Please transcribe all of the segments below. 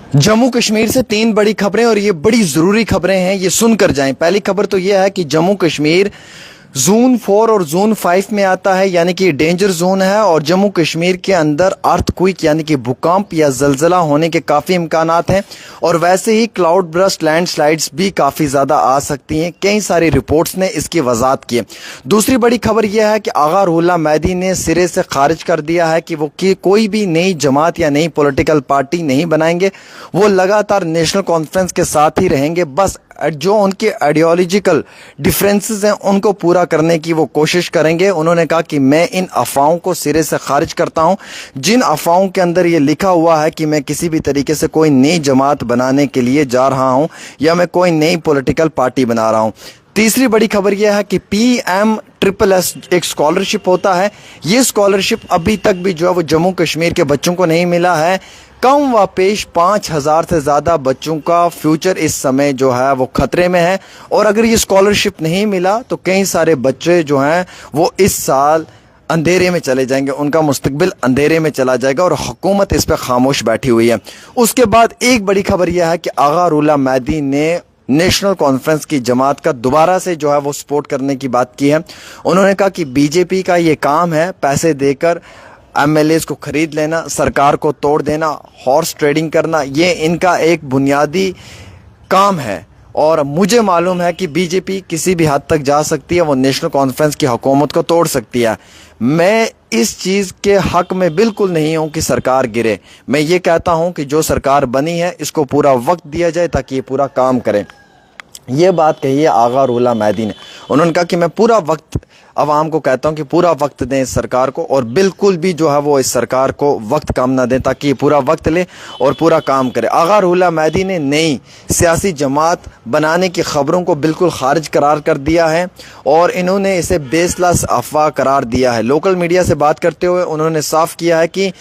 जम्मू कश्मीर से तीन बड़ी खबरें और ये बड़ी जरूरी खबरें हैं, ये सुनकर जाएं। पहली खबर तो ये है कि जम्मू कश्मीर जोन 4 और जोन 5 में आता है, यानी कि डेंजर जोन है और जम्मू कश्मीर के अंदर अर्थक्वेक यानी कि भूकंप या जलजला होने के काफ़ी इम्कानात हैं और वैसे ही क्लाउड ब्रस्ट लैंडस्लाइड्स भी काफ़ी ज़्यादा आ सकती हैं। कई सारी रिपोर्ट्स ने इसकी वजाहत की है। दूसरी बड़ी खबर यह है कि आगा रुहुल्लाह मेहदी ने सिरे से खारिज कर दिया है कि वो कोई भी नई जमात या नई पॉलिटिकल पार्टी नहीं बनाएंगे। वो लगातार नेशनल कॉन्फ्रेंस के साथ ही रहेंगे। बस जो उनके आइडियोलॉजिकल डिफरेंसेस हैं उनको पूरा करने की वो कोशिश करेंगे। उन्होंने कहा कि मैं इन अफवाहों को सिरे से खारिज करता हूं, जिन अफवाहों के अंदर ये लिखा हुआ है कि मैं किसी भी तरीके से कोई नई जमात बनाने के लिए जा रहा हूं या मैं कोई नई पॉलिटिकल पार्टी बना रहा हूं। तीसरी बड़ी खबर यह है कि PMSSS एक स्कॉलरशिप होता है। ये स्कॉलरशिप अभी तक भी जो है वो जम्मू कश्मीर के बच्चों को नहीं मिला है। कम व पेश 5,000 से ज़्यादा बच्चों का फ्यूचर इस समय जो है वो खतरे में है और अगर ये स्कॉलरशिप नहीं मिला तो कई सारे बच्चे जो हैं वो इस साल अंधेरे में चले जाएंगे, उनका मुस्तकबिल अंधेरे में चला जाएगा और हुकूमत इस पर खामोश बैठी हुई है। उसके बाद एक बड़ी खबर यह है कि आगा रुहुल्लाह मेहदी ने नेशनल कॉन्फ्रेंस की जमात का दोबारा से जो है वो सपोर्ट करने की बात की है। उन्होंने कहा कि बीजेपी का ये काम है पैसे देकर MLAs को खरीद लेना, सरकार को तोड़ देना, हॉर्स ट्रेडिंग करना, ये इनका एक बुनियादी काम है और मुझे मालूम है कि बीजेपी किसी भी हद तक जा सकती है, वो नेशनल कॉन्फ्रेंस की हुकूमत को तोड़ सकती है। मैं इस चीज़ के हक में बिल्कुल नहीं हूं कि सरकार गिरे। मैं ये कहता हूं कि जो सरकार बनी है इसको पूरा वक्त दिया जाए ताकि ये पूरा काम करे। ये बात कही है आगा रुहुल्लाह मेहदी ने। उन्होंने कहा कि मैं पूरा वक्त अवाम को कहता हूं कि पूरा वक्त दें इस सरकार को और बिल्कुल भी जो है वो इस सरकार को वक्त कम ना दें ताकि ये पूरा वक्त ले और पूरा काम करे। आगा रुहुल्लाह मेहदी ने नई सियासी जमात बनाने की खबरों को बिल्कुल खारिज करार कर दिया है और इन्होंने इसे बेसलास अफवाह करार दिया है। लोकल मीडिया से बात करते हुए उन्होंने साफ किया है कि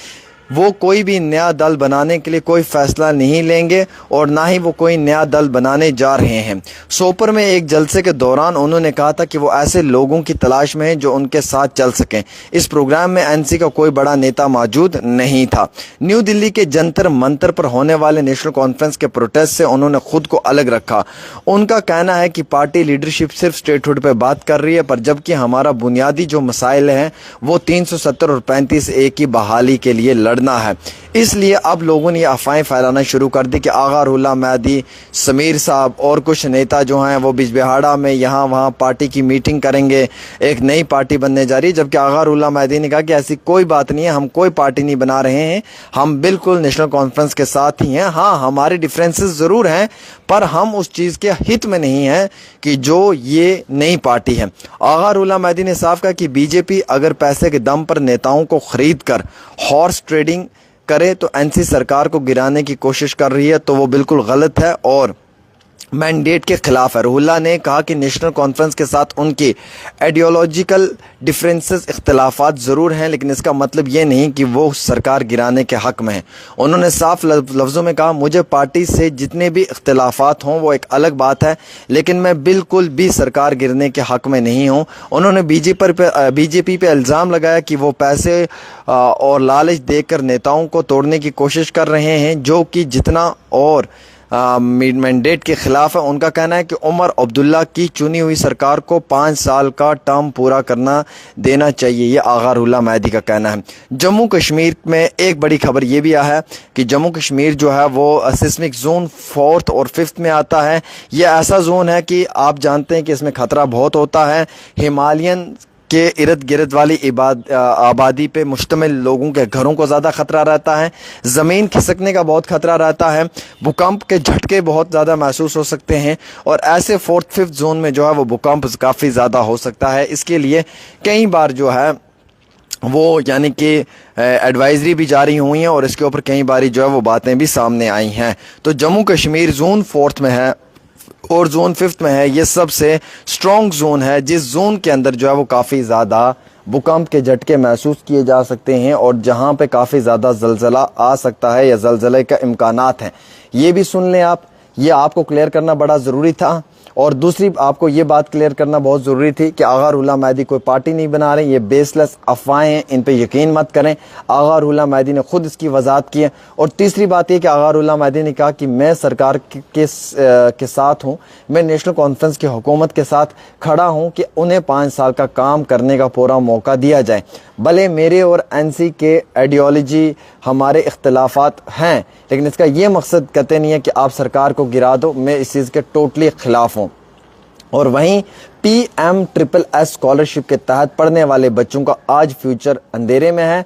वो कोई भी नया दल बनाने के लिए कोई फैसला नहीं लेंगे और ना ही वो कोई नया दल बनाने जा रहे हैं। सोपर में एक जलसे के दौरान उन्होंने कहा था कि वो ऐसे लोगों की तलाश में हैं जो उनके साथ चल सकें। इस प्रोग्राम में NC का कोई बड़ा नेता मौजूद नहीं था। न्यू दिल्ली के जंतर मंतर पर होने वाले नेशनल कॉन्फ्रेंस के प्रोटेस्ट से उन्होंने खुद को अलग रखा। उनका कहना है कि पार्टी लीडरशिप सिर्फ स्टेटहुड पर बात कर रही है, पर जबकि हमारा बुनियादी जो मसाइल हैं वो 370 और 35A की बहाली के लिए लड़ना है। इसलिए अब लोगों ने अफवाहें फैलाना शुरू कर दी कि आगा रुहुल्लाह मेहदी, समीर साहब और कुछ नेता जो हैं वो बिजबिहाड़ा में यहाँ वहाँ पार्टी की मीटिंग करेंगे, एक नई पार्टी बनने जा रही है। जबकि आगा रुहुल्लाह मेहदी ने कहा कि ऐसी कोई बात नहीं है, हम कोई पार्टी नहीं बना रहे हैं, हम बिल्कुल नेशनल कॉन्फ्रेंस के साथ ही हैं। हाँ, हमारे डिफरेंसेस ज़रूर हैं पर हम उस चीज़ के हित में नहीं हैं कि जो ये नई पार्टी है। आगा रुहुल्लाह मेहदी ने साफ कहा कि बीजेपी अगर पैसे के दम पर नेताओं को खरीद कर हॉर्स ट्रेडिंग करे तो NC सरकार को गिराने की कोशिश कर रही है, तो वो बिल्कुल गलत है और मैंडेट के खिलाफ है। रुहुल्लाह ने कहा कि नेशनल कॉन्फ्रेंस के साथ उनकी आइडियोलॉजिकल डिफरेंसेस इख्तलाफात ज़रूर हैं, लेकिन इसका मतलब ये नहीं कि वो सरकार गिराने के हक़ में है। उन्होंने साफ लफ्ज़ों में कहा, मुझे पार्टी से जितने भी इख्तलाफात हों वो एक अलग बात है, लेकिन मैं बिल्कुल भी सरकार गिरने के हक़ में नहीं हूँ। उन्होंने बीजेपी पे इल्ज़ाम लगाया कि वो पैसे और लालच देकर नेताओं को तोड़ने की कोशिश कर रहे हैं, जो कि जितना और मैंडेट के खिलाफ है। उनका कहना है कि उमर अब्दुल्ला की चुनी हुई सरकार को 5 साल का टर्म पूरा करना देना चाहिए, ये आगा रुहुल्लाह मेहदी का कहना है। जम्मू कश्मीर में एक बड़ी खबर ये भी आया है कि जम्मू कश्मीर जो है वो सिस्मिक जोन 4th और 5th में आता है। ये ऐसा जोन है कि आप जानते हैं कि इसमें खतरा बहुत होता है। हिमालयन के इर्द गिर्द वाली आबादी पे मुश्तमिल लोगों के घरों को ज़्यादा ख़तरा रहता है। ज़मीन खिसकने का बहुत ख़तरा रहता है। भूकंप के झटके बहुत ज़्यादा महसूस हो सकते हैं और ऐसे 4th 5th जोन में जो है वो भूकंप काफ़ी ज़्यादा हो सकता है। इसके लिए कई बार जो है वो यानी कि एडवाइजरी भी जारी हुई हैं और इसके ऊपर कई बारी जो है वो बातें भी सामने आई हैं। तो जम्मू कश्मीर जोन 4th में है और जोन 5th में है। ये सबसे स्ट्रॉन्ग जोन है जिस जोन के अंदर जो है वो काफ़ी ज़्यादा भूकंप के झटके महसूस किए जा सकते हैं और जहां पे काफ़ी ज़्यादा जलजला आ सकता है या जलजले का इम्कानात हैं। ये भी सुन लें आप, ये आपको क्लियर करना बड़ा ज़रूरी था। और दूसरी आपको ये बात क्लियर करना बहुत ज़रूरी थी कि आगा रुहुल्लाह मेहदी कोई पार्टी नहीं बना रहे, ये बेसलेस अफवाहें हैं, इन पे यकीन मत करें। आगा रुहुल्लाह मेहदी ने खुद इसकी वजाहत की है। और तीसरी बात ये कि आगा रुहुल्लाह मेहदी ने कहा कि मैं सरकार के साथ हूँ, मैं नेशनल कॉन्फ्रेंस की हुकूमत के साथ खड़ा हूँ कि उन्हें 5 साल का काम करने का पूरा मौका दिया जाए। भले मेरे और एनसी के आइडियोलॉजी हमारे इख्तलाफात हैं, लेकिन इसका ये मकसद कहते नहीं है कि आप सरकार को गिरा दो। मैं इस चीज़ के टोटली खिलाफ हूँ। और वहीं PMSSS स्कॉलरशिप के तहत पढ़ने वाले बच्चों का आज फ्यूचर अंधेरे में है।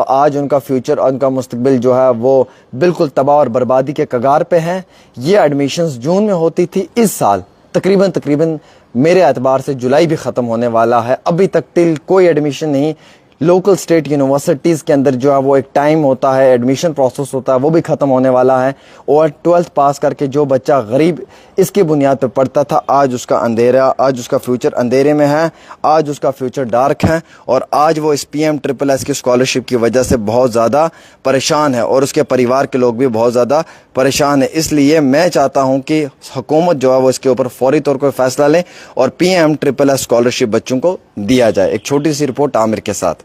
आज उनका फ्यूचर और उनका मुस्तकबिल जो है वो बिल्कुल तबाह और बर्बादी के कगार पे हैं। ये एडमिशन्स जून में होती थी, इस साल तकरीबन मेरे एतबार से जुलाई भी ख़त्म होने वाला है। अभी तक टिल कोई एडमिशन नहीं। लोकल स्टेट यूनिवर्सिटीज़ के अंदर जो है वो एक टाइम होता है, एडमिशन प्रोसेस होता है, वो भी ख़त्म होने वाला है। और 12th पास करके जो बच्चा गरीब इसकी बुनियाद पर पढ़ता था, आज उसका फ्यूचर अंधेरे में है, आज उसका फ्यूचर डार्क है। और आज वो इस PMSSS की स्कॉलरशिप की वजह से बहुत ज़्यादा परेशान है और उसके परिवार के लोग भी बहुत ज़्यादा परेशान है। इसलिए मैं चाहता हूँ कि हुकूमत जो है वो इसके ऊपर फौरी तौर पर फैसला लें और PMSSS स्कॉलरशिप बच्चों को दिया जाए। एक छोटी सी रिपोर्ट आमिर के साथ।